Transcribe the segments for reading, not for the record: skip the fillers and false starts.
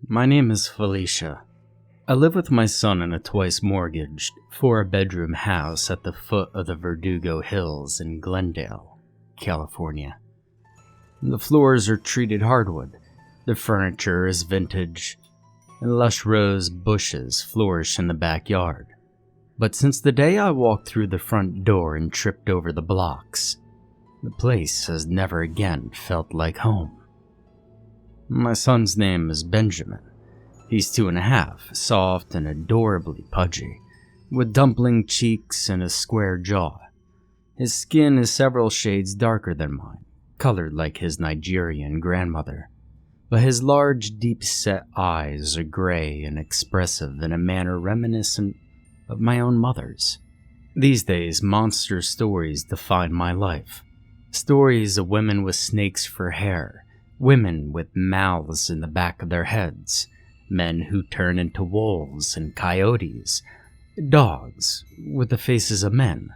My name is Felicia. I live with my son in a twice-mortgaged, 4-bedroom house at the foot of the Verdugo Hills in Glendale, California. The floors are treated hardwood, the furniture is vintage, and lush rose bushes flourish in the backyard. But since the day I walked through the front door and tripped over the blocks, the place has never again felt like home. My son's name is Benjamin. He's 2.5, soft and adorably pudgy, with dumpling cheeks and a square jaw. His skin is several shades darker than mine, colored like his Nigerian grandmother. But his large, deep-set eyes are gray and expressive in a manner reminiscent of my own mother's. These days, monster stories define my life. Stories of women with snakes for hair, women with mouths in the back of their heads, men who turn into wolves and coyotes, dogs with the faces of men,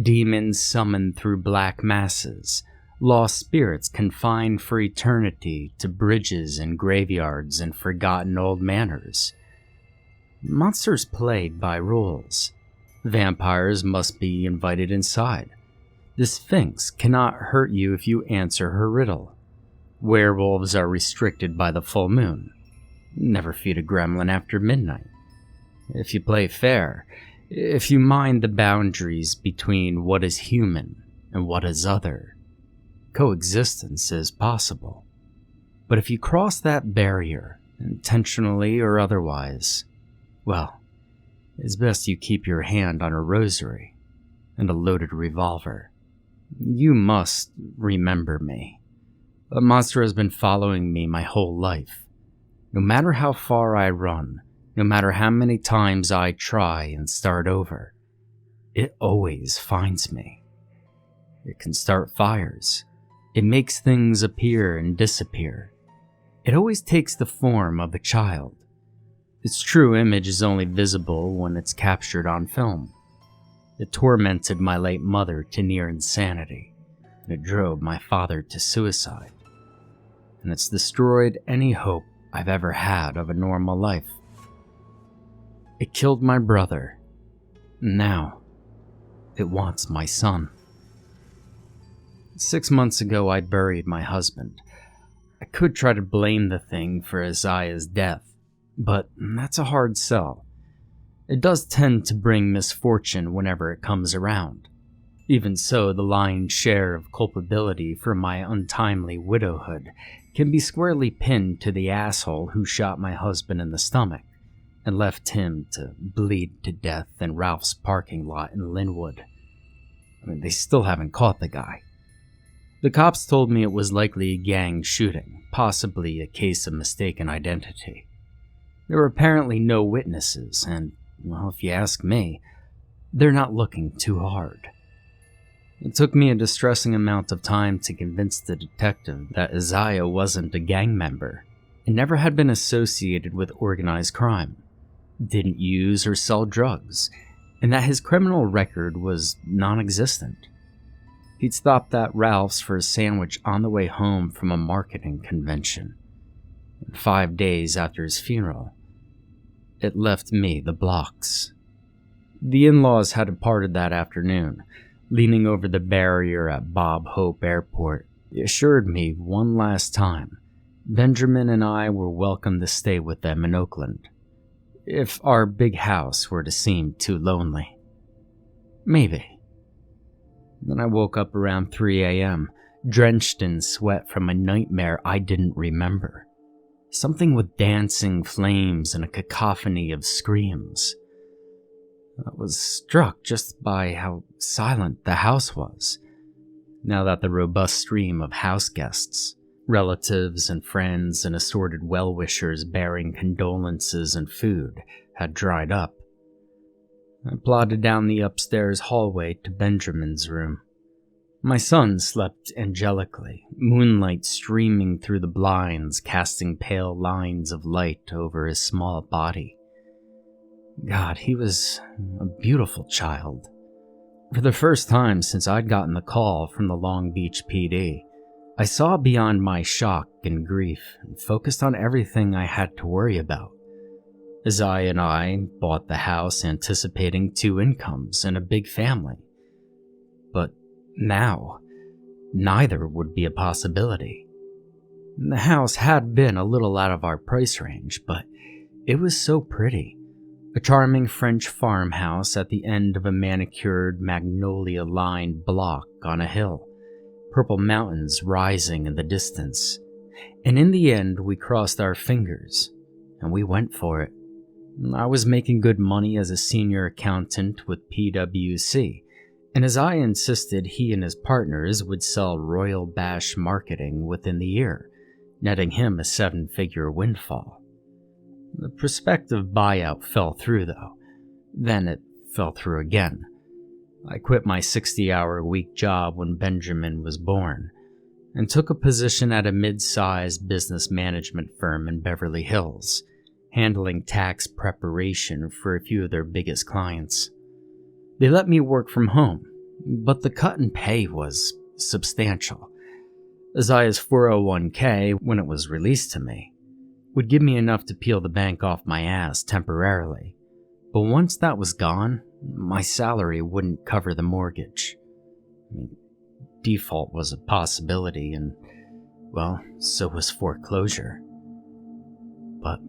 demons summoned through black masses, lost spirits confined for eternity to bridges and graveyards and forgotten old manors. Monsters played by rules. Vampires must be invited inside. The Sphinx cannot hurt you if you answer her riddle. Werewolves are restricted by the full moon. Never feed a gremlin after midnight. If you play fair, if you mind the boundaries between what is human and what is other, coexistence is possible. But if you cross that barrier, intentionally or otherwise, well, it's best you keep your hand on a rosary and a loaded revolver. You must remember me. A monster has been following me my whole life. No matter how far I run, no matter how many times I try and start over, it always finds me. It can start fires. It makes things appear and disappear. It always takes the form of a child. Its true image is only visible when it's captured on film. It tormented my late mother to near insanity, and it drove my father to suicide. And it's destroyed any hope I've ever had of a normal life. It killed my brother. Now, it wants my son. 6 months ago, I buried my husband. I could try to blame the thing for Isaiah's death, but that's a hard sell. It does tend to bring misfortune whenever it comes around. Even so, the lion's share of culpability for my untimely widowhood can be squarely pinned to the asshole who shot my husband in the stomach and left him to bleed to death in Ralph's parking lot in Linwood. They still haven't caught the guy. The cops told me it was likely a gang shooting, possibly a case of mistaken identity. There were apparently no witnesses, and, well, if you ask me, they're not looking too hard. It took me a distressing amount of time to convince the detective that Isaiah wasn't a gang member and never had been associated with organized crime, didn't use or sell drugs, and that his criminal record was non-existent. He'd stopped at Ralph's for a sandwich on the way home from a marketing convention. 5 days after his funeral, it left me the blocks. The in-laws had departed that afternoon. Leaning over the barrier at Bob Hope Airport, they assured me one last time Benjamin and I were welcome to stay with them in Oakland, if our big house were to seem too lonely. Maybe. Then I woke up around 3 a.m., drenched in sweat from a nightmare I didn't remember. Something with dancing flames and a cacophony of screams. I was struck just by how silent the house was, now that the robust stream of house guests, relatives and friends and assorted well-wishers bearing condolences and food, had dried up. I plodded down the upstairs hallway to Benjamin's room. My son slept angelically, moonlight streaming through the blinds, casting pale lines of light over his small body. God, he was a beautiful child. For the first time since I'd gotten the call from the Long Beach PD, I saw beyond my shock and grief and focused on everything I had to worry about. Isaiah and I bought the house anticipating 2 incomes and a big family. But now, neither would be a possibility. The house had been a little out of our price range, but it was so pretty. A charming French farmhouse at the end of a manicured, magnolia-lined block on a hill, purple mountains rising in the distance. And in the end, we crossed our fingers, and we went for it. I was making good money as a senior accountant with PwC, and as I insisted, he and his partners would sell Royal Bash marketing within the year, netting him a 7-figure windfall. The prospective buyout fell through, though. Then it fell through again. I quit my 60-hour-a-week job when Benjamin was born, and took a position at a mid-sized business management firm in Beverly Hills, handling tax preparation for a few of their biggest clients. They let me work from home, but the cut in pay was substantial. Isaiah's 401k, when it was released to me, would give me enough to peel the bank off my ass temporarily. But once that was gone, my salary wouldn't cover the mortgage. Default was a possibility, and, well, so was foreclosure. But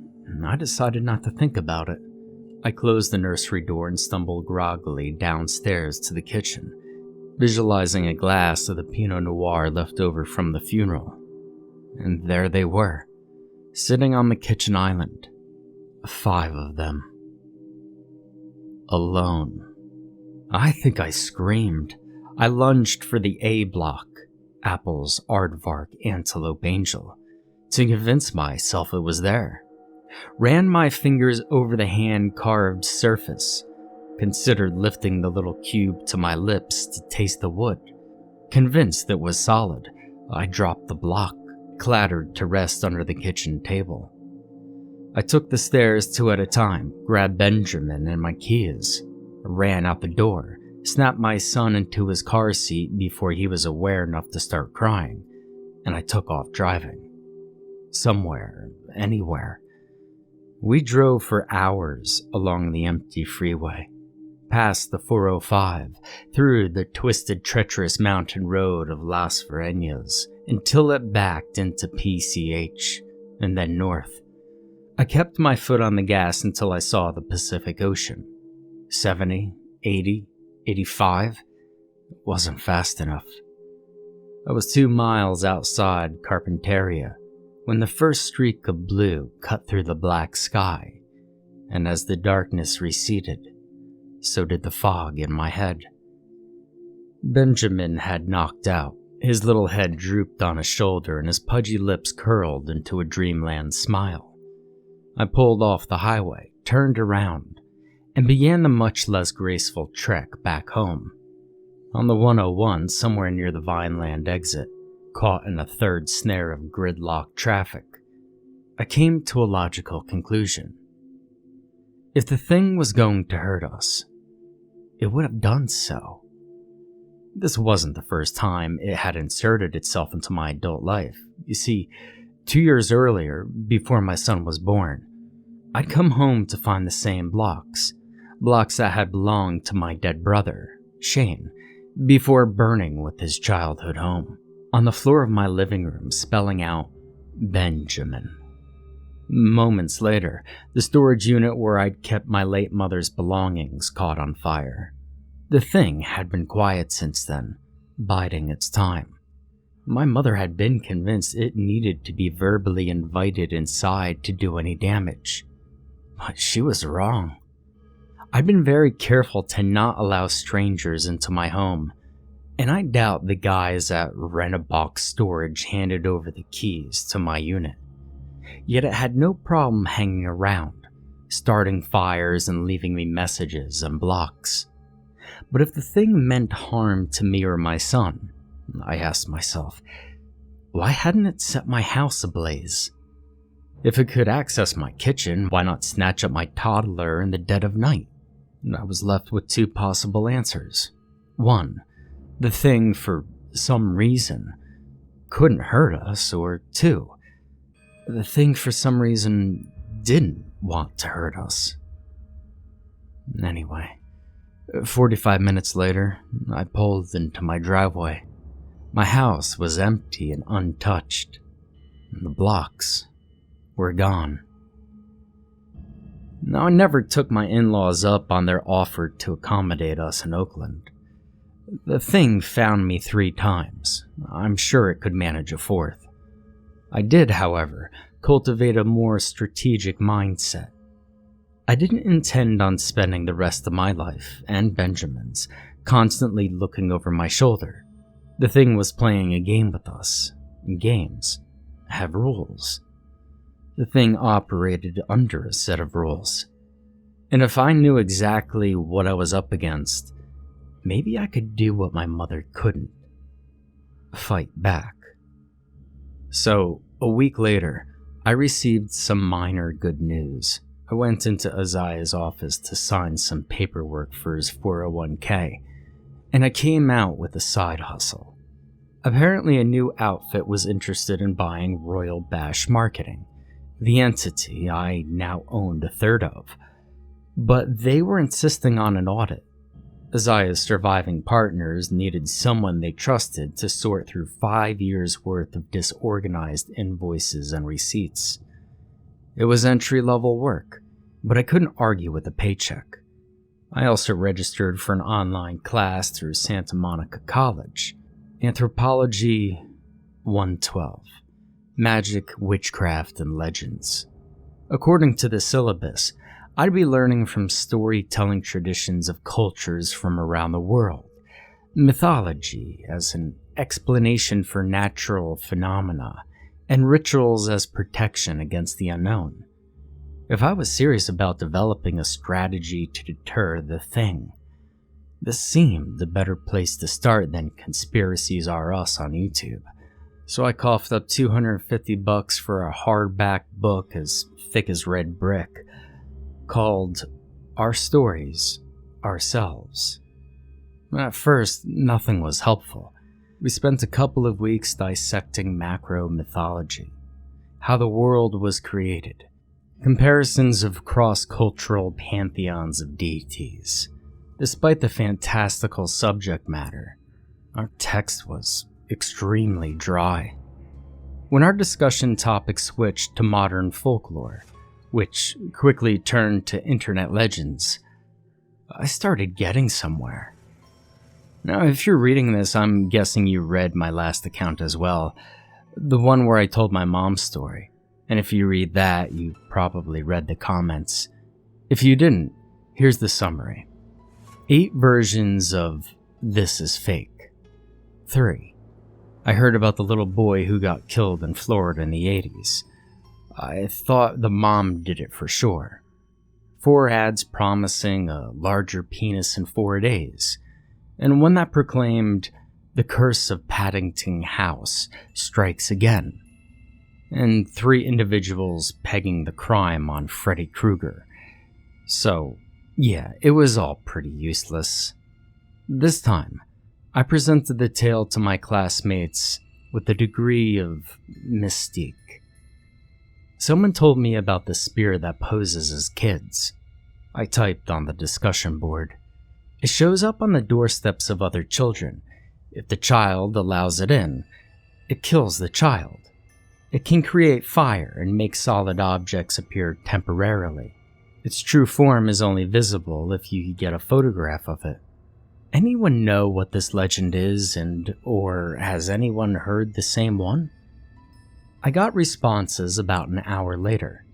I decided not to think about it. I closed the nursery door and stumbled groggily downstairs to the kitchen, visualizing a glass of the Pinot Noir left over from the funeral. And there they were, sitting on the kitchen island. 5 of them. Alone. I think I screamed. I lunged for the A block, apples, aardvark, antelope, angel, to convince myself it was there. Ran my fingers over the hand-carved surface, considered lifting the little cube to my lips to taste the wood. Convinced it was solid, I dropped the block, clattered to rest under the kitchen table. I took the stairs 2 at a time, grabbed Benjamin and my keys, ran out the door, snapped my son into his car seat before he was aware enough to start crying, and I took off driving. Somewhere, anywhere. We drove for hours along the empty freeway, past the 405, through the twisted, treacherous mountain road of Las Verenas, until it backed into PCH, and then north. I kept my foot on the gas until I saw the Pacific Ocean. 70, 80, 85. It wasn't fast enough. I was 2 miles outside Carpinteria when the first streak of blue cut through the black sky, and as the darkness receded, so did the fog in my head. Benjamin had knocked out. His little head drooped on his shoulder and his pudgy lips curled into a dreamland smile. I pulled off the highway, turned around, and began the much less graceful trek back home. On the 101, somewhere near the Vineland exit, caught in a third snare of gridlock traffic, I came to a logical conclusion. If the thing was going to hurt us, it would have done so. This wasn't the first time it had inserted itself into my adult life. You see, 2 years earlier, before my son was born, I'd come home to find the same blocks that had belonged to my dead brother, Shane, before burning with his childhood home, on the floor of my living room, spelling out Benjamin. Moments later, the storage unit where I'd kept my late mother's belongings caught on fire. The thing had been quiet since then, biding its time. My mother had been convinced it needed to be verbally invited inside to do any damage. But she was wrong. I'd been very careful to not allow strangers into my home, and I doubt the guys at Rent-A-Box Storage handed over the keys to my unit. Yet it had no problem hanging around, starting fires and leaving me messages and blocks. But if the thing meant harm to me or my son, I asked myself, why hadn't it set my house ablaze? If it could access my kitchen, why not snatch up my toddler in the dead of night? I was left with 2 possible answers. 1, the thing, for some reason, couldn't hurt us, or two, the thing for some reason didn't want to hurt us. Anyway, 45 minutes later, I pulled into my driveway. My house was empty and untouched, and the blocks were gone. Now, I never took my in-laws up on their offer to accommodate us in Oakland. The thing found me 3 times. I'm sure it could manage a 4th. I did, however, cultivate a more strategic mindset. I didn't intend on spending the rest of my life, and Benjamin's, constantly looking over my shoulder. The thing was playing a game with us, and games have rules. The thing operated under a set of rules, and if I knew exactly what I was up against, maybe I could do what my mother couldn't: fight back. So, a week later, I received some minor good news. I went into Isaiah's office to sign some paperwork for his 401k, and I came out with a side hustle. Apparently, a new outfit was interested in buying Royal Bash Marketing, the entity I now owned a third of, but they were insisting on an audit. Isaiah's surviving partners needed someone they trusted to sort through 5 years' worth of disorganized invoices and receipts. It was entry-level work, but I couldn't argue with a paycheck. I also registered for an online class through Santa Monica College, Anthropology 112, Magic, Witchcraft, and Legends. According to the syllabus, I'd be learning from storytelling traditions of cultures from around the world, mythology as an explanation for natural phenomena, and rituals as protection against the unknown. If I was serious about developing a strategy to deter the thing, this seemed a better place to start than Conspiracies Are Us on YouTube. So I coughed up $250 for a hardback book as thick as red brick, called Our Stories, Ourselves. At first, nothing was helpful. We spent a couple of weeks dissecting macro mythology, how the world was created, comparisons of cross-cultural pantheons of deities. Despite the fantastical subject matter, our text was extremely dry. When our discussion topic switched to modern folklore, which quickly turned to internet legends, I started getting somewhere. Now, if you're reading this, I'm guessing you read my last account as well, the one where I told my mom's story. And if you read that, you probably read the comments. If you didn't, here's the summary. 8 versions of This Is Fake. 3. I heard about the little boy who got killed in Florida in the 80s. I thought the mom did it for sure. 4 ads promising a larger penis in 4 days. And one that proclaimed, "The curse of Paddington House strikes again." And 3 individuals pegging the crime on Freddy Krueger. So, yeah, it was all pretty useless. This time, I presented the tale to my classmates with a degree of mystique. Someone told me about the spear that poses as kids. I typed on the discussion board. It shows up on the doorsteps of other children. If the child allows it in, it kills the child. It can create fire and make solid objects appear temporarily. Its true form is only visible if you get a photograph of it. Anyone know what this legend is, or has anyone heard the same one? I got responses about an hour later.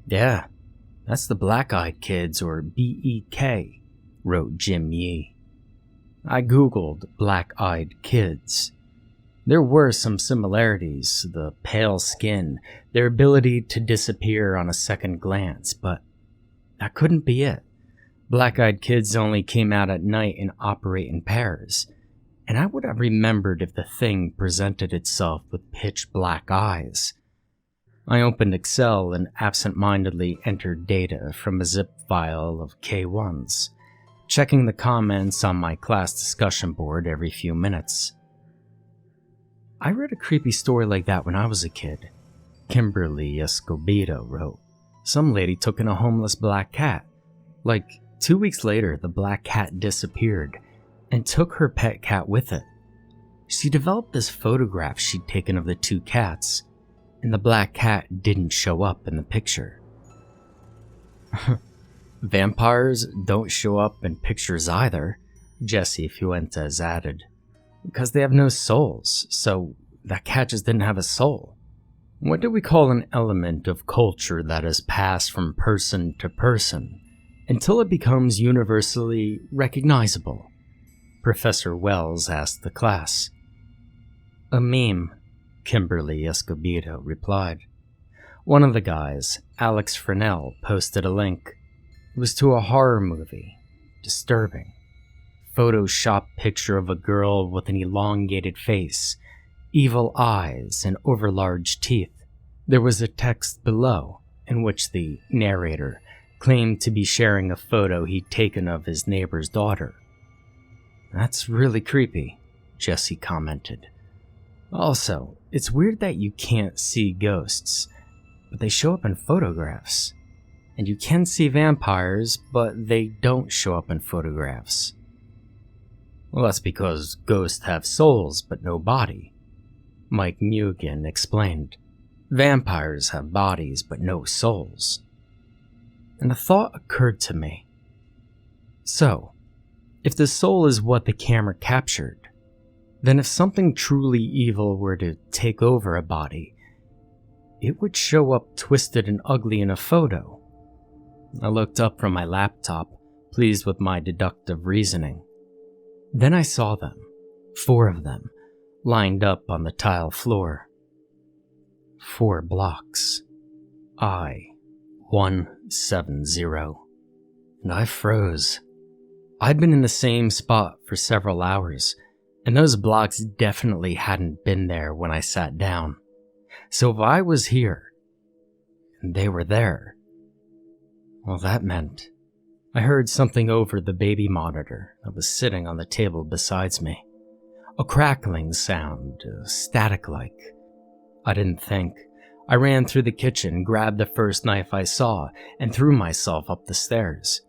Yeah, that's the Black-Eyed Kids, or BEK, wrote Jim Yee. I googled Black-Eyed Kids. There were some similarities, the pale skin, their ability to disappear on a second glance, but that couldn't be it. Black-Eyed Kids only came out at night and operate in pairs, and I would have remembered if the thing presented itself with pitch black eyes. I opened Excel and absent-mindedly entered data from a zip file of K1s, checking the comments on my class discussion board every few minutes. I read a creepy story like that when I was a kid. Kimberly Escobedo wrote, some lady took in a homeless black cat. Like 2 weeks later, the black cat disappeared and took her pet cat with it. She developed this photograph she'd taken of the two cats, and the black cat didn't show up in the picture. Vampires don't show up in pictures either, Jesse Fuentes added, because they have no souls, so that cat just didn't have a soul. What do we call an element of culture that is passed from person to person until it becomes universally recognizable? Professor Wells asked the class. A meme, Kimberly Escobedo replied. One of the guys, Alex Fresnel, posted a link. It was to a horror movie. Disturbing. Photoshop picture of a girl with an elongated face, evil eyes, and overlarge teeth. There was a text below, in which the narrator claimed to be sharing a photo he'd taken of his neighbor's daughter. That's really creepy, Jesse commented. Also, it's weird that you can't see ghosts, but they show up in photographs. And you can see vampires, but they don't show up in photographs. Well, that's because ghosts have souls, but no body, Mike Mugan explained. Vampires have bodies, but no souls. And a thought occurred to me. So, if the soul is what the camera captured, then if something truly evil were to take over a body, it would show up twisted and ugly in a photo. I looked up from my laptop, pleased with my deductive reasoning. Then I saw them, 4 of them, lined up on the tile floor. 4 blocks. I-170. And I froze. I'd been in the same spot for several hours, and those blocks definitely hadn't been there when I sat down. So if I was here, and they were there, well, that meant I heard something over the baby monitor that was sitting on the table beside me. A crackling sound, static-like. I didn't think. I ran through the kitchen, grabbed the first knife I saw, and threw myself up the stairs.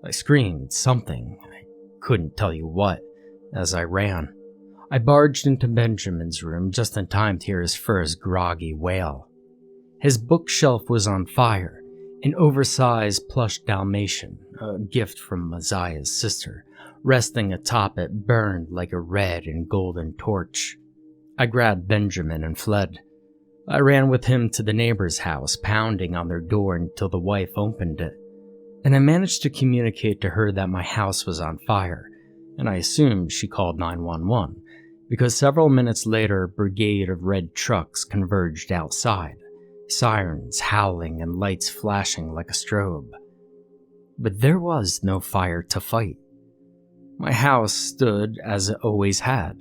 I screamed something, I couldn't tell you what, as I ran. I barged into Benjamin's room just in time to hear his first groggy wail. His bookshelf was on fire. An oversized plush Dalmatian, a gift from Messiah's sister, resting atop it burned like a red and golden torch. I grabbed Benjamin and fled. I ran with him to the neighbor's house, pounding on their door until the wife opened it. And I managed to communicate to her that my house was on fire, and I assumed she called 911, because several minutes later a brigade of red trucks converged outside. Sirens howling and lights flashing like a strobe. But there was no fire to fight. My house stood as it always had,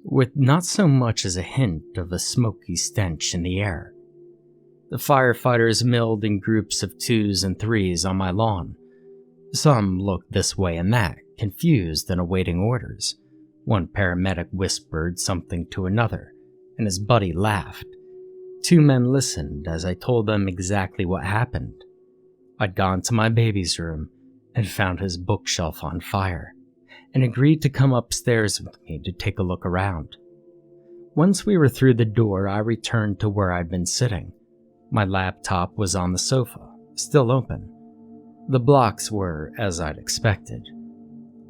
with not so much as a hint of a smoky stench in the air. The firefighters milled in groups of 2s and 3s on my lawn. Some looked this way and that, confused and awaiting orders. One paramedic whispered something to another, and his buddy laughed. 2 men listened as I told them exactly what happened. I'd gone to my baby's room and found his bookshelf on fire, and agreed to come upstairs with me to take a look around. Once we were through the door, I returned to where I'd been sitting. My laptop was on the sofa, still open. The blocks were, as I'd expected,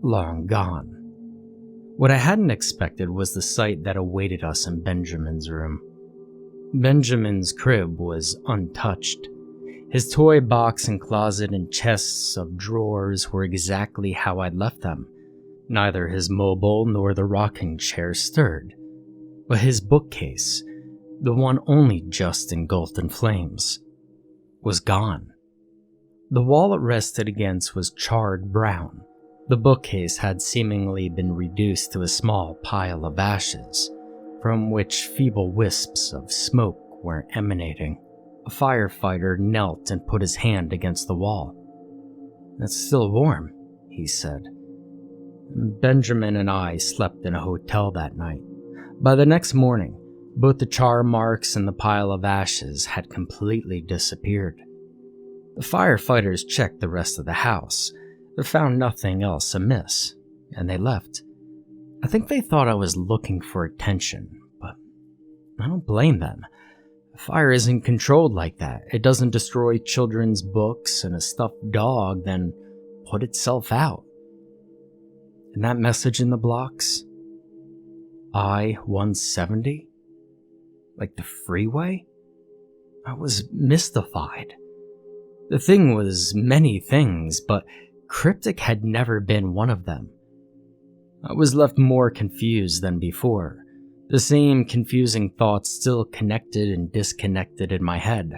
long gone. What I hadn't expected was the sight that awaited us in Benjamin's room. Benjamin's crib was untouched. His toy box and closet and chests of drawers were exactly how I'd left them. Neither his mobile nor the rocking chair stirred. But his bookcase, the one only just engulfed in flames, was gone. The wall it rested against was charred brown. The bookcase had seemingly been reduced to a small pile of ashes, from which feeble wisps of smoke were emanating. A firefighter knelt and put his hand against the wall. "It's still warm," he said. Benjamin and I slept in a hotel that night. By the next morning, both the char marks and the pile of ashes had completely disappeared. The firefighters checked the rest of the house. They found nothing else amiss, and they left. I think they thought I was looking for attention, but I don't blame them. Fire isn't controlled like that. It doesn't destroy children's books and a stuffed dog, then put itself out. And that message in the blocks? I-170? Like the freeway? I was mystified. The thing was many things, but cryptic had never been one of them. I was left more confused than before. The same confusing thoughts still connected and disconnected in my head,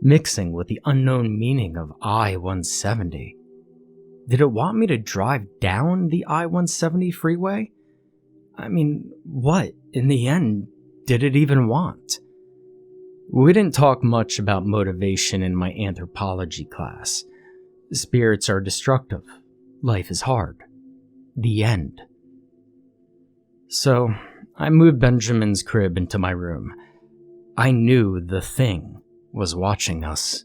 mixing with the unknown meaning of I-170. Did it want me to drive down the I-170 freeway? I mean, what, in the end, did it even want? We didn't talk much about motivation in my anthropology class. Spirits are destructive. Life is hard. The end. So, I moved Benjamin's crib into my room. I knew the thing was watching us.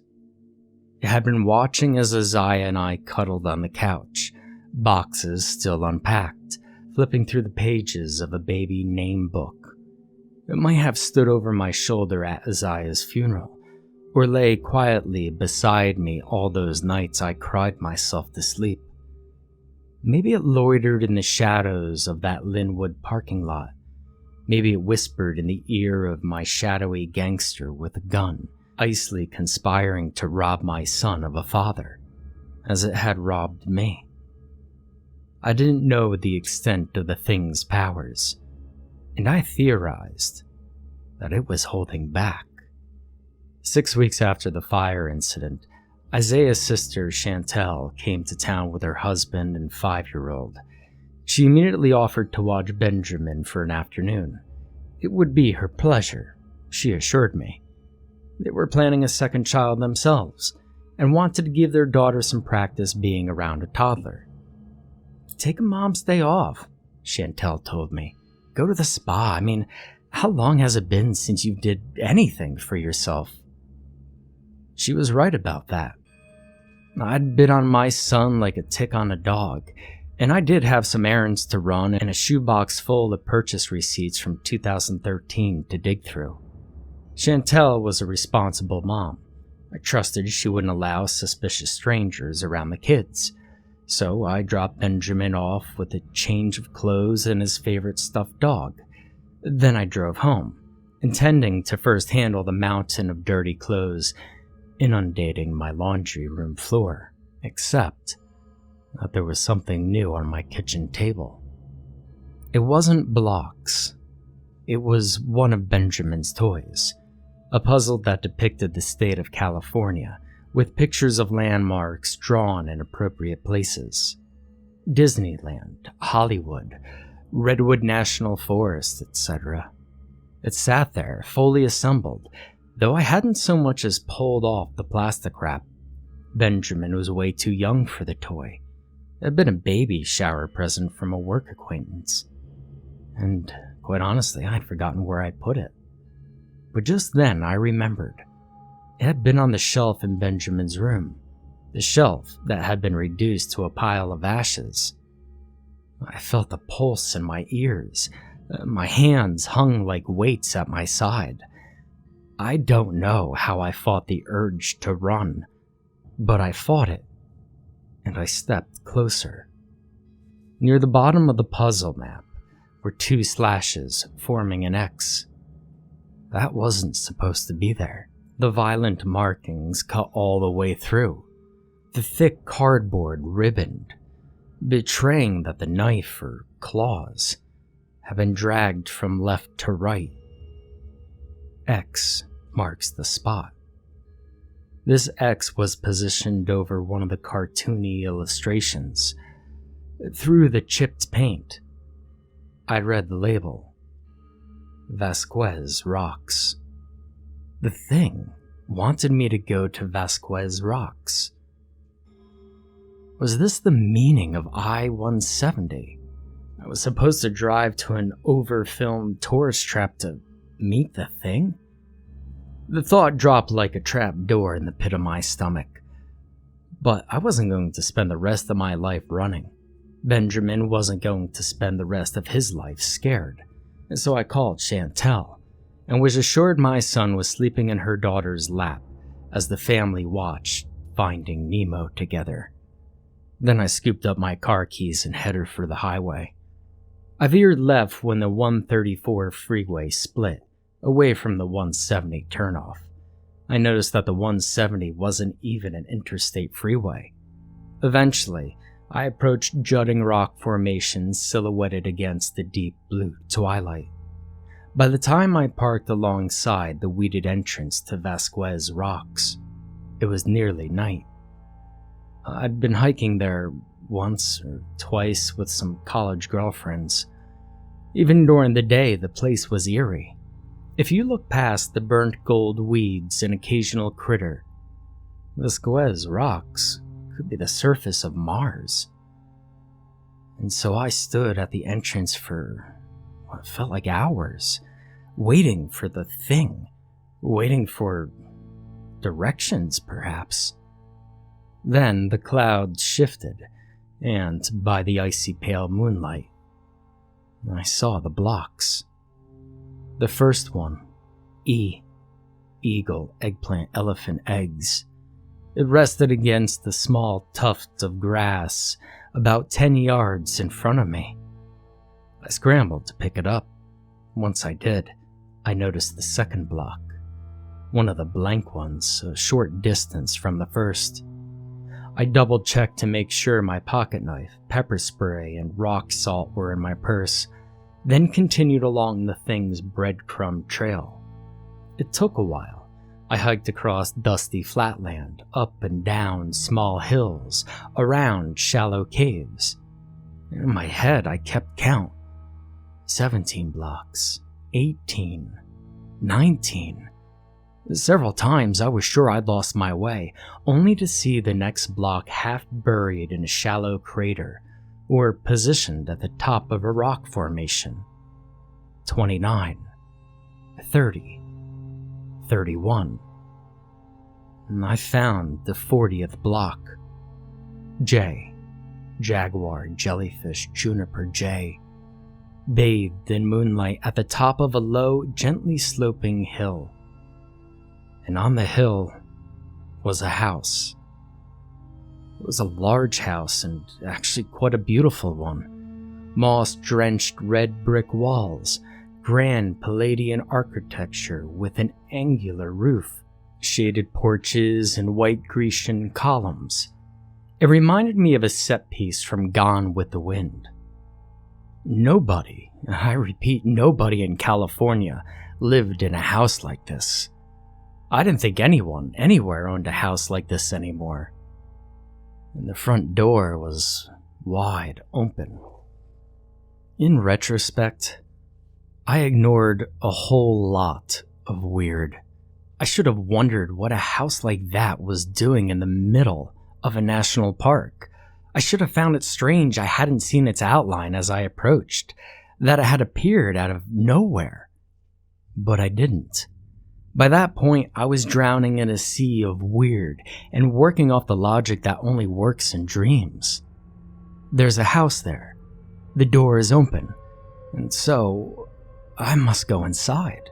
It had been watching as Isaiah and I cuddled on the couch, boxes still unpacked, flipping through the pages of a baby name book. It might have stood over my shoulder at Isaiah's funeral, or lay quietly beside me all those nights I cried myself to sleep. Maybe it loitered in the shadows of that Linwood parking lot. Maybe it whispered in the ear of my shadowy gangster with a gun, icily conspiring to rob my son of a father, as it had robbed me. I didn't know the extent of the thing's powers, and I theorized that it was holding back. 6 weeks after the fire incident, Isaiah's sister Chantel came to town with her husband and 5-year-old. She immediately offered to watch Benjamin for an afternoon. It would be her pleasure, she assured me. They were planning a second child themselves, and wanted to give their daughter some practice being around a toddler. Take a mom's day off, Chantel told me. Go to the spa. I mean, how long has it been since you did anything for yourself? She was right about that. I'd been on my son like a tick on a dog, and I did have some errands to run and a shoebox full of purchase receipts from 2013 to dig through. Chantel was a responsible mom. I trusted she wouldn't allow suspicious strangers around the kids, so I dropped Benjamin off with a change of clothes and his favorite stuffed dog. Then I drove home, intending to first handle the mountain of dirty clothes inundating my laundry room floor, except that there was something new on my kitchen table. It wasn't blocks. It was one of Benjamin's toys, a puzzle that depicted the state of California, with pictures of landmarks drawn in appropriate places. Disneyland, Hollywood, Redwood National Forest, etc. It sat there, fully assembled, though I hadn't so much as pulled off the plastic wrap. Benjamin was way too young for the toy. It had been a baby shower present from a work acquaintance. And, quite honestly, I'd forgotten where I'd put it. But just then I remembered. It had been on the shelf in Benjamin's room, the shelf that had been reduced to a pile of ashes. I felt the pulse in my ears. My hands hung like weights at my side. I don't know how I fought the urge to run, but I fought it, and I stepped closer. Near the bottom of the puzzle map were 2 slashes forming an X. That wasn't supposed to be there. The violent markings cut all the way through, the thick cardboard ribboned, betraying that the knife or claws had been dragged from left to right. X marks the spot. This X was positioned over one of the cartoony illustrations. Through the chipped paint, I read the label. Vasquez Rocks. The thing wanted me to go to Vasquez Rocks. Was this the meaning of I-170? I was supposed to drive to an over-filmed tourist trap to meet the thing? The thought dropped like a trap door in the pit of my stomach. But I wasn't going to spend the rest of my life running. Benjamin wasn't going to spend the rest of his life scared. And so I called Chantel and was assured my son was sleeping in her daughter's lap as the family watched Finding Nemo together. Then I scooped up my car keys and headed for the highway. I veered left when the 134 freeway split, away from the 170 turnoff. I noticed that the 170 wasn't even an interstate freeway. Eventually, I approached jutting rock formations silhouetted against the deep blue twilight. By the time I parked alongside the weeded entrance to Vasquez Rocks, it was nearly night. I'd been hiking there once or twice with some college girlfriends. Even during the day, the place was eerie. If you look past the burnt gold weeds and occasional critter, Vasquez Rocks could be the surface of Mars. And so I stood at the entrance for what felt like hours, waiting for the thing, waiting for directions, perhaps. Then the clouds shifted, and by the icy pale moonlight, I saw the blocks. The first one, E, eagle, eggplant, elephant, eggs. It rested against the small tuft of grass about 10 yards in front of me. I scrambled to pick it up. Once I did, I noticed the second block, one of the blank ones, a short distance from the first. I double-checked to make sure my pocket knife, pepper spray, and rock salt were in my purse, then continued along the thing's breadcrumb trail. It took a while. I hiked across dusty flatland, up and down small hills, around shallow caves. In my head, I kept count. 17 blocks, 18, 19. Several times I was sure I'd lost my way, only to see the next block half buried in a shallow crater, or positioned at the top of a rock formation. 29, 30, 31. And I found the 40th block. J, jaguar, jellyfish, juniper jay, bathed in moonlight at the top of a low, gently sloping hill. And on the hill was a house. It was a large house, and actually quite a beautiful one. Moss-drenched red brick walls, grand Palladian architecture with an angular roof, shaded porches and white Grecian columns. It reminded me of a set piece from Gone with the Wind. Nobody, I repeat, nobody in California lived in a house like this. I didn't think anyone anywhere owned a house like this anymore. And the front door was wide open. In retrospect, I ignored a whole lot of weird. I should have wondered what a house like that was doing in the middle of a national park. I should have found it strange I hadn't seen its outline as I approached, that it had appeared out of nowhere. But I didn't. By that point, I was drowning in a sea of weird and working off the logic that only works in dreams. There's a house there. The door is open, and so I must go inside.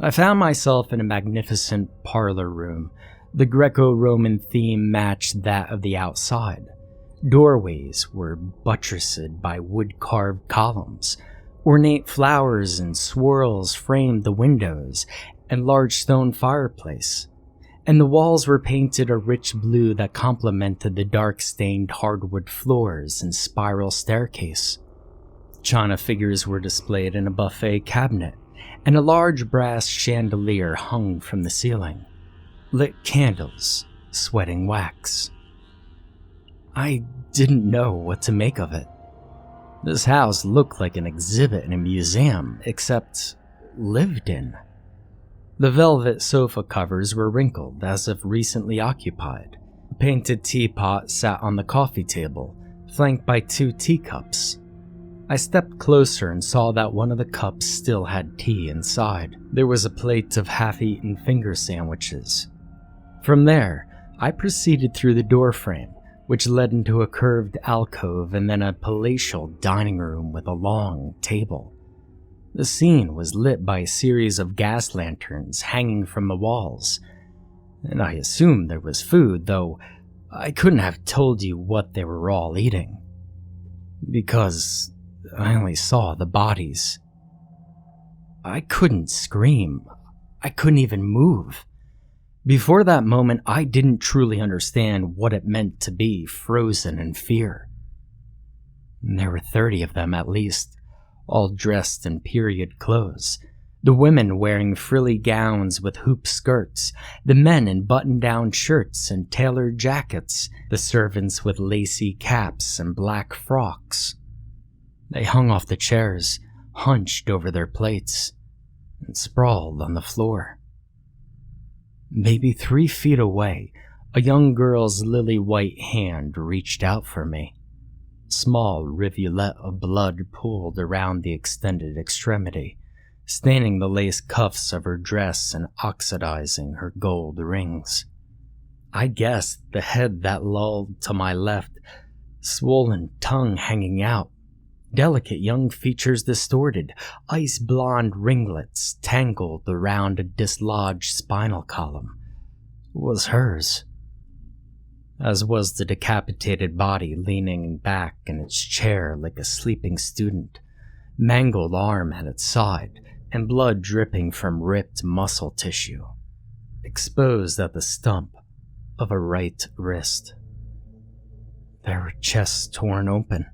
I found myself in a magnificent parlor room. The Greco-Roman theme matched that of the outside. Doorways were buttressed by wood-carved columns. Ornate flowers and swirls framed the windows and large stone fireplace, and the walls were painted a rich blue that complemented the dark-stained hardwood floors and spiral staircase. China figures were displayed in a buffet cabinet, and a large brass chandelier hung from the ceiling. Lit candles, sweating wax. I didn't know what to make of it. This house looked like an exhibit in a museum, except lived in. The velvet sofa covers were wrinkled as if recently occupied. A painted teapot sat on the coffee table, flanked by 2 teacups. I stepped closer and saw that one of the cups still had tea inside. There was a plate of half-eaten finger sandwiches. From there, I proceeded through the doorframe, which led into a curved alcove and then a palatial dining room with a long table. The scene was lit by a series of gas lanterns hanging from the walls, and I assumed there was food, though I couldn't have told you what they were all eating, because I only saw the bodies. I couldn't scream. I couldn't even move. Before that moment, I didn't truly understand what it meant to be frozen in fear. There were 30 of them at least, all dressed in period clothes. The women wearing frilly gowns with hoop skirts, the men in button-down shirts and tailored jackets, the servants with lacy caps and black frocks. They hung off the chairs, hunched over their plates, and sprawled on the floor. Maybe 3 feet away, a young girl's lily-white hand reached out for me. A small rivulet of blood pooled around the extended extremity, staining the lace cuffs of her dress and oxidizing her gold rings. I guessed the head that lolled to my left, swollen tongue hanging out, delicate young features distorted, ice blonde ringlets tangled around a dislodged spinal column, was hers, as was the decapitated body leaning back in its chair like a sleeping student, mangled arm at its side, and blood dripping from ripped muscle tissue, exposed at the stump of a right wrist. There were chests torn open,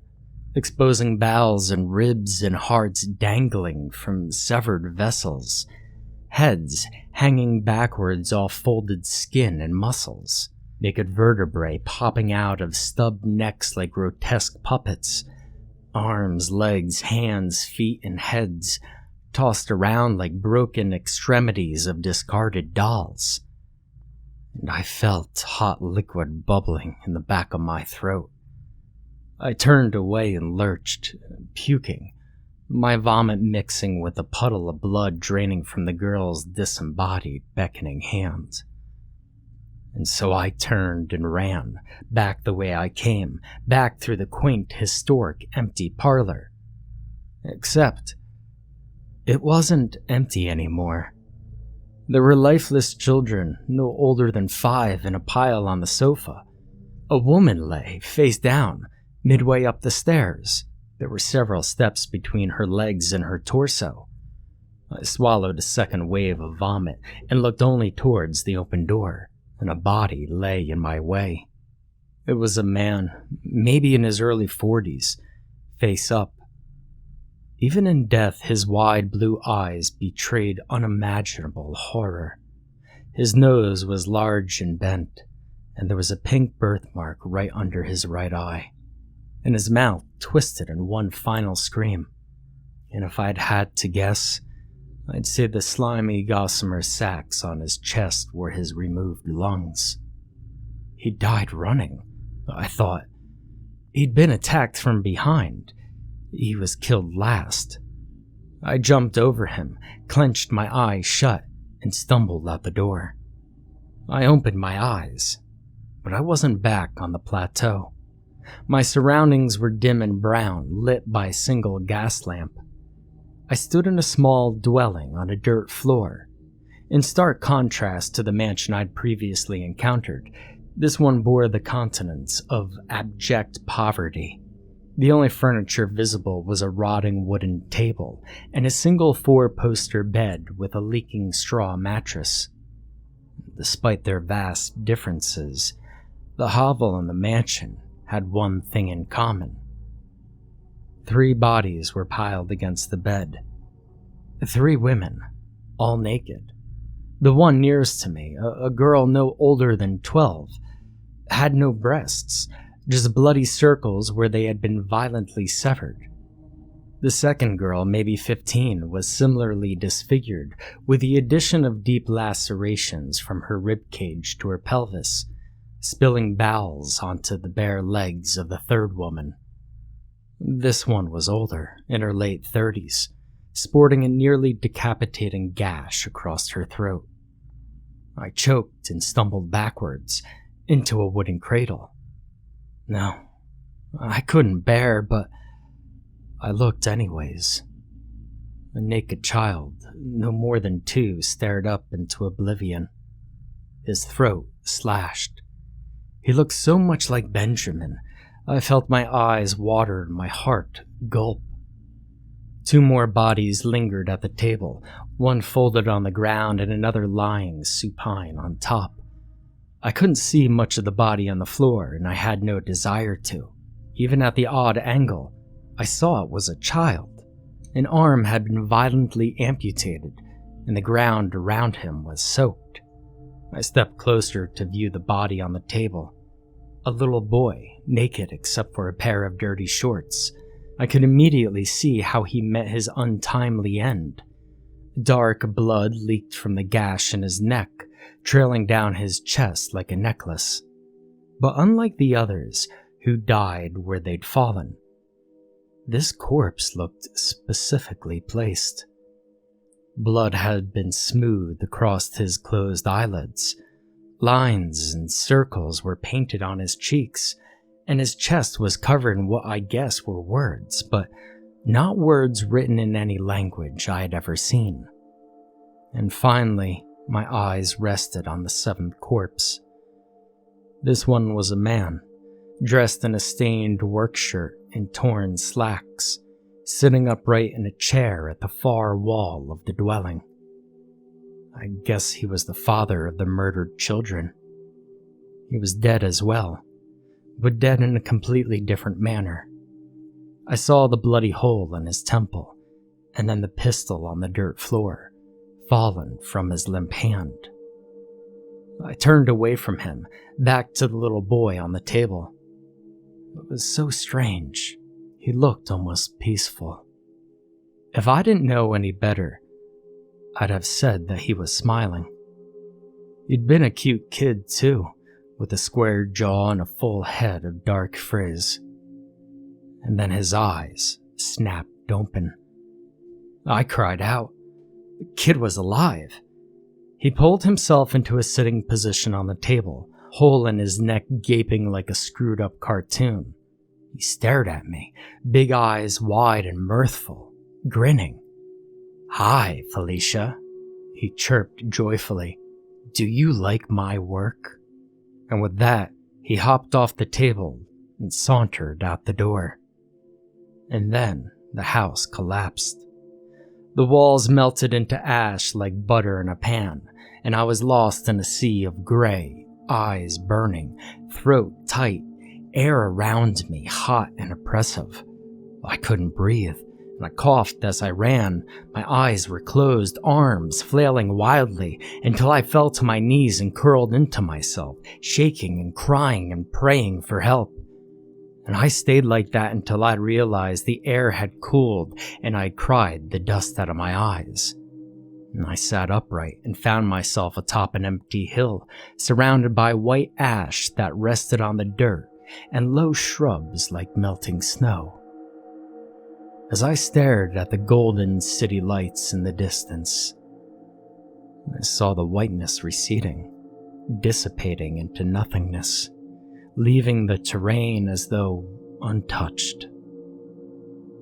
exposing bowels and ribs and hearts dangling from severed vessels, heads hanging backwards off folded skin and muscles, naked vertebrae popping out of stubbed necks like grotesque puppets, arms, legs, hands, feet, and heads tossed around like broken extremities of discarded dolls. And I felt hot liquid bubbling in the back of my throat. I turned away and lurched, puking, my vomit mixing with a puddle of blood draining from the girl's disembodied, beckoning hands. And so I turned and ran, back the way I came, back through the quaint, historic, empty parlor. Except it wasn't empty anymore. There were lifeless children, no older than 5, in a pile on the sofa. A woman lay, face down, midway up the stairs. There were several steps between her legs and her torso. I swallowed a second wave of vomit and looked only towards the open door, and a body lay in my way. It was a man, maybe in his early 40s, face up. Even in death, his wide blue eyes betrayed unimaginable horror. His nose was large and bent, and there was a pink birthmark right under his right eye, and his mouth twisted in one final scream. And if I'd had to guess, I'd say the slimy gossamer sacs on his chest were his removed lungs. He died running, I thought. He'd been attacked from behind. He was killed last. I jumped over him, clenched my eyes shut, and stumbled out the door. I opened my eyes, but I wasn't back on the plateau. My surroundings were dim and brown, lit by a single gas lamp. I stood in a small dwelling on a dirt floor. In stark contrast to the mansion I'd previously encountered, this one bore the countenance of abject poverty. The only furniture visible was a rotting wooden table and a single 4-poster bed with a leaking straw mattress. Despite their vast differences, the hovel and the mansion had one thing in common. 3 bodies were piled against the bed. 3 women, all naked. The one nearest to me, a girl no older than 12, had no breasts, just bloody circles where they had been violently severed. The second girl, maybe 15, was similarly disfigured, with the addition of deep lacerations from her ribcage to her pelvis, spilling bowels onto the bare legs of the third woman. This one was older, in her late 30s, sporting a nearly decapitating gash across her throat. I choked and stumbled backwards into a wooden cradle. No, I couldn't bear, but I looked anyways. A naked child, no more than 2, stared up into oblivion. His throat slashed. He looked so much like Benjamin, I felt my eyes water and my heart gulp. 2 more bodies lingered at the table, one folded on the ground and another lying supine on top. I couldn't see much of the body on the floor, and I had no desire to. Even at the odd angle, I saw it was a child. An arm had been violently amputated, and the ground around him was soaked. I stepped closer to view the body on the table. A little boy, naked except for a pair of dirty shorts. I could immediately see how he met his untimely end. Dark blood leaked from the gash in his neck, trailing down his chest like a necklace. But unlike the others, who died where they'd fallen, this corpse looked specifically placed. Blood had been smoothed across his closed eyelids. Lines and circles were painted on his cheeks, and his chest was covered in what I guess were words, but not words written in any language I had ever seen. And finally, my eyes rested on the 7th corpse. This one was a man, dressed in a stained work shirt and torn slacks, sitting upright in a chair at the far wall of the dwelling. I guess he was the father of the murdered children. He was dead as well, but dead in a completely different manner. I saw the bloody hole in his temple, and then the pistol on the dirt floor, fallen from his limp hand. I turned away from him, back to the little boy on the table. It was so strange. He looked almost peaceful. If I didn't know any better, I'd have said that he was smiling. He'd been a cute kid too, with a square jaw and a full head of dark frizz. And then his eyes snapped open. I cried out. The kid was alive. He pulled himself into a sitting position on the table, hole in his neck gaping like a screwed up cartoon. He stared at me, big eyes wide and mirthful, grinning. "Hi, Felicia," he chirped joyfully. "Do you like my work?" And with that, he hopped off the table and sauntered out the door. And then the house collapsed. The walls melted into ash like butter in a pan, and I was lost in a sea of gray, eyes burning, throat tight, air around me hot and oppressive. I couldn't breathe, and I coughed as I ran. My eyes were closed, arms flailing wildly, until I fell to my knees and curled into myself, shaking and crying and praying for help. And I stayed like that until I realized the air had cooled and I'd cried the dust out of my eyes. And I sat upright and found myself atop an empty hill, surrounded by white ash that rested on the dirt and low shrubs like melting snow. As I stared at the golden city lights in the distance, I saw the whiteness receding, dissipating into nothingness, leaving the terrain as though untouched.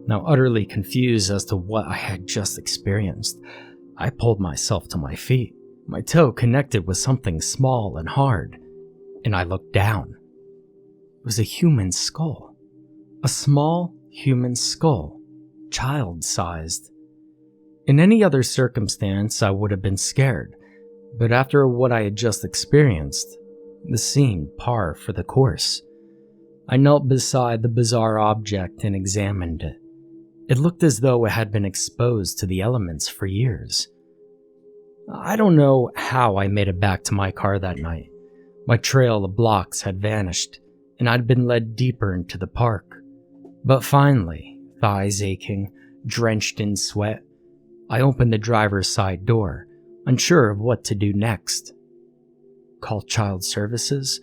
Now utterly confused as to what I had just experienced, I pulled myself to my feet. My toe connected with something small and hard, and I looked down. It was a human skull. A small human skull, child-sized. In any other circumstance, I would have been scared, but after what I had just experienced, this seemed par for the course. I knelt beside the bizarre object and examined it. It looked as though it had been exposed to the elements for years. I don't know how I made it back to my car that night. My trail of blocks had vanished, and I'd been led deeper into the park. But finally, thighs aching, drenched in sweat, I opened the driver's side door, unsure of what to do next. Call child services?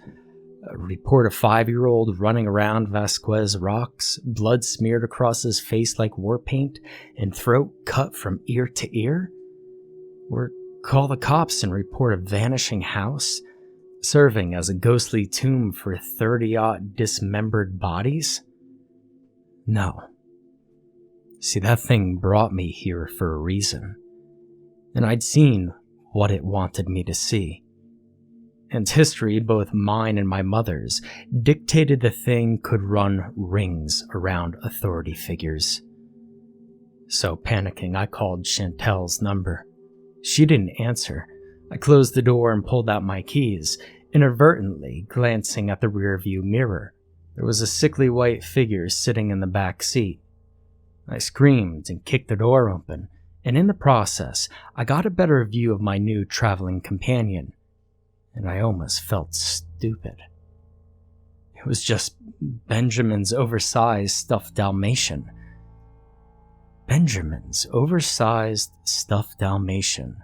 A report of 5-year-old running around Vasquez Rocks, blood smeared across his face like war paint, and throat cut from ear to ear? Or call the cops and report a vanishing house, serving as a ghostly tomb for 30-odd dismembered bodies? No. See, that thing brought me here for a reason, and I'd seen what it wanted me to see. And history, both mine and my mother's, dictated the thing could run rings around authority figures. So panicking, I called Chantel's number. She didn't answer. I closed the door and pulled out my keys, inadvertently glancing at the rearview mirror. There was a sickly white figure sitting in the back seat. I screamed and kicked the door open, and in the process, I got a better view of my new traveling companion. And I almost felt stupid. It was just Benjamin's oversized stuffed Dalmatian. Benjamin's oversized stuffed Dalmatian.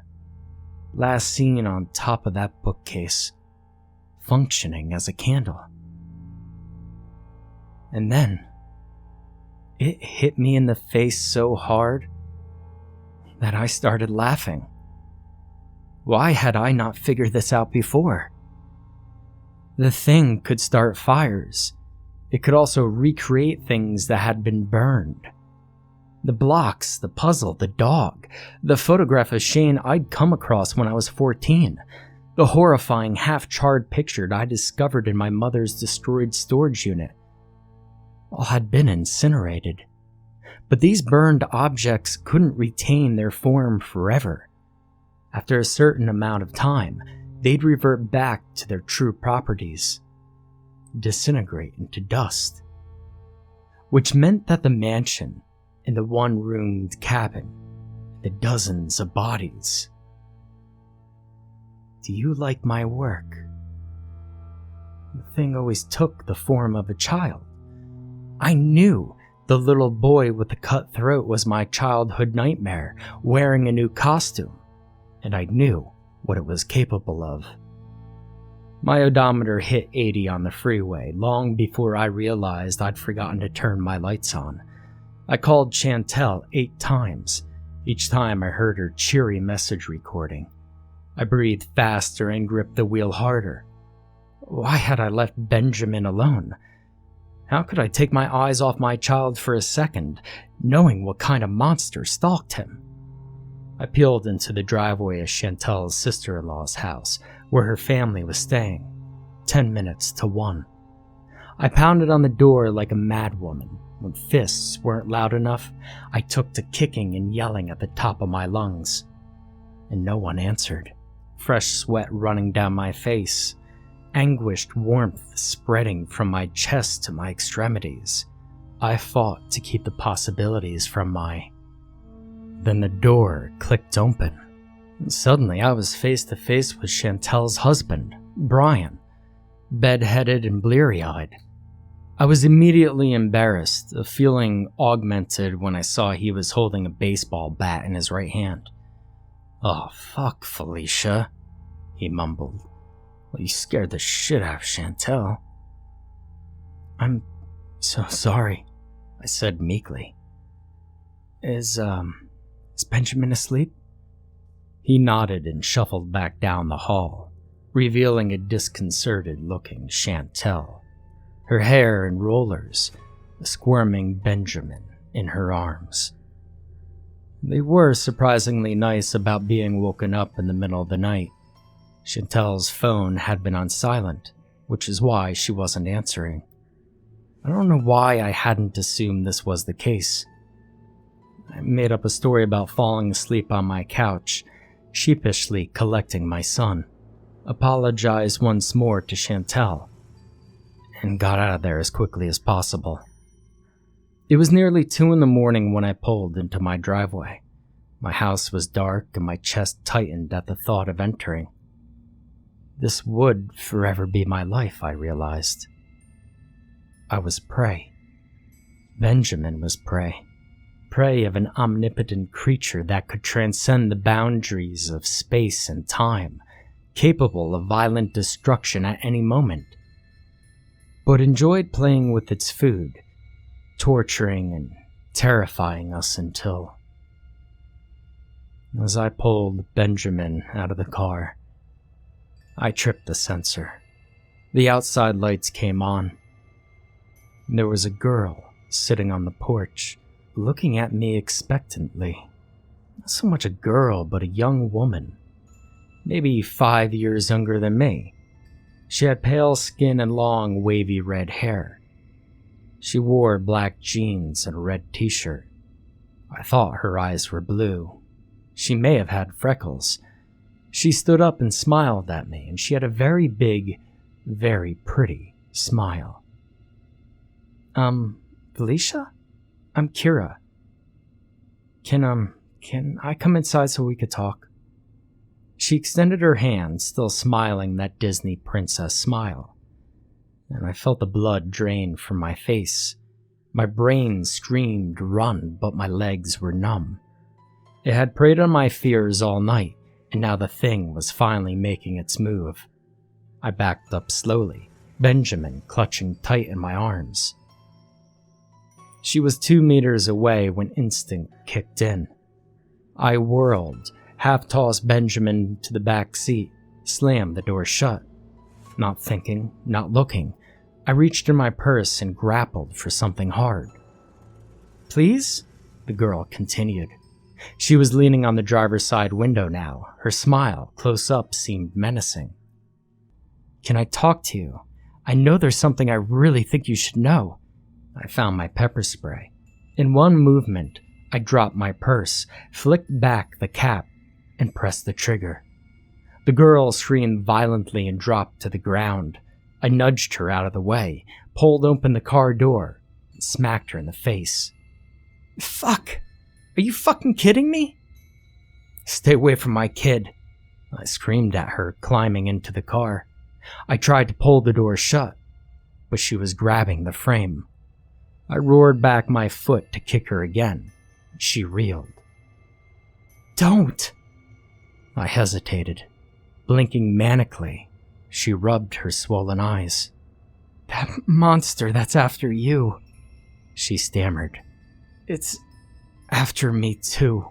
Last seen on top of that bookcase, functioning as a candle. And then, it hit me in the face so hard that I started laughing. Why had I not figured this out before? The thing could start fires. It could also recreate things that had been burned. The blocks, the puzzle, the dog, the photograph of Shane I'd come across when I was 14, the horrifying half-charred picture I discovered in my mother's destroyed storage unit, all had been incinerated. But these burned objects couldn't retain their form forever. After a certain amount of time, they'd revert back to their true properties, disintegrate into dust. Which meant that the mansion and the one-roomed cabin, the dozens of bodies. Do you like my work? The thing always took the form of a child. I knew the little boy with the cut throat was my childhood nightmare, wearing a new costume. And I knew what it was capable of. My odometer hit 80 on the freeway long before I realized I'd forgotten to turn my lights on. I called Chantel 8 times. Each time I heard her cheery message recording. I breathed faster and gripped the wheel harder. Why had I left Benjamin alone? How could I take my eyes off my child for a second, knowing what kind of monster stalked him? I peeled into the driveway of Chantel's sister-in-law's house, where her family was staying, 10 minutes to 1. I pounded on the door like a madwoman. When fists weren't loud enough, I took to kicking and yelling at the top of my lungs. And no one answered, fresh sweat running down my face, anguished warmth spreading from my chest to my extremities. I fought to keep the possibilities from my... Then the door clicked open. And suddenly I was face to face with Chantel's husband, Brian, bedheaded and bleary-eyed. I was immediately embarrassed, a feeling augmented when I saw he was holding a baseball bat in his right hand. "Oh, fuck, Felicia," he mumbled. "Well, you scared the shit out of Chantel." "I'm so sorry," I said meekly. Is Benjamin asleep?" He nodded and shuffled back down the hall, revealing a disconcerted-looking Chantel, her hair in rollers, a squirming Benjamin in her arms. They were surprisingly nice about being woken up in the middle of the night. Chantel's phone had been on silent, which is why she wasn't answering. I don't know why I hadn't assumed this was the case. I made up a story about falling asleep on my couch, sheepishly collecting my son, apologized once more to Chantel, and got out of there as quickly as possible. It was nearly 2 a.m. when I pulled into my driveway. My house was dark and my chest tightened at the thought of entering. This would forever be my life, I realized. I was prey. Benjamin was prey. Prey of an omnipotent creature that could transcend the boundaries of space and time, capable of violent destruction at any moment. but enjoyed playing with its food, torturing and terrifying us until... As I pulled Benjamin out of the car, I tripped the sensor. The outside lights came on. There was a girl sitting on the porch, looking at me expectantly. Not so much a girl, but a young woman, maybe 5 years younger than me. She had pale skin and long, wavy red hair. She wore black jeans and a red t-shirt. I thought her eyes were blue. She may have had freckles. She stood up and smiled at me, and she had a very big, very pretty smile. Felicia? I'm Kira. Can I come inside so we could talk? She extended her hand, still smiling that Disney princess smile, and I felt the blood drain from my face. My brain screamed run, but my legs were numb. It had preyed on my fears all night, and now the thing was finally making its move. I backed up slowly, Benjamin clutching tight in my arms. She was 2 meters away when instinct kicked in. I whirled, half-tossed Benjamin to the back seat, slammed the door shut. Not thinking, not looking, I reached in my purse and grappled for something hard. "Please?" the girl continued. She was leaning on the driver's side window now. Her smile, close up, seemed menacing. "Can I talk to you? I know there's something I really think you should know." I found my pepper spray. In one movement, I dropped my purse, flicked back the cap, and pressed the trigger. The girl screamed violently and dropped to the ground. I nudged her out of the way, pulled open the car door, and smacked her in the face. "Fuck! Are you fucking kidding me?" "Stay away from my kid," I screamed at her, climbing into the car. I tried to pull the door shut, but she was grabbing the frame. I roared back my foot to kick her again. She reeled. "Don't!" I hesitated, blinking manically. She rubbed her swollen eyes. "That monster that's after you," she stammered. "It's after me too."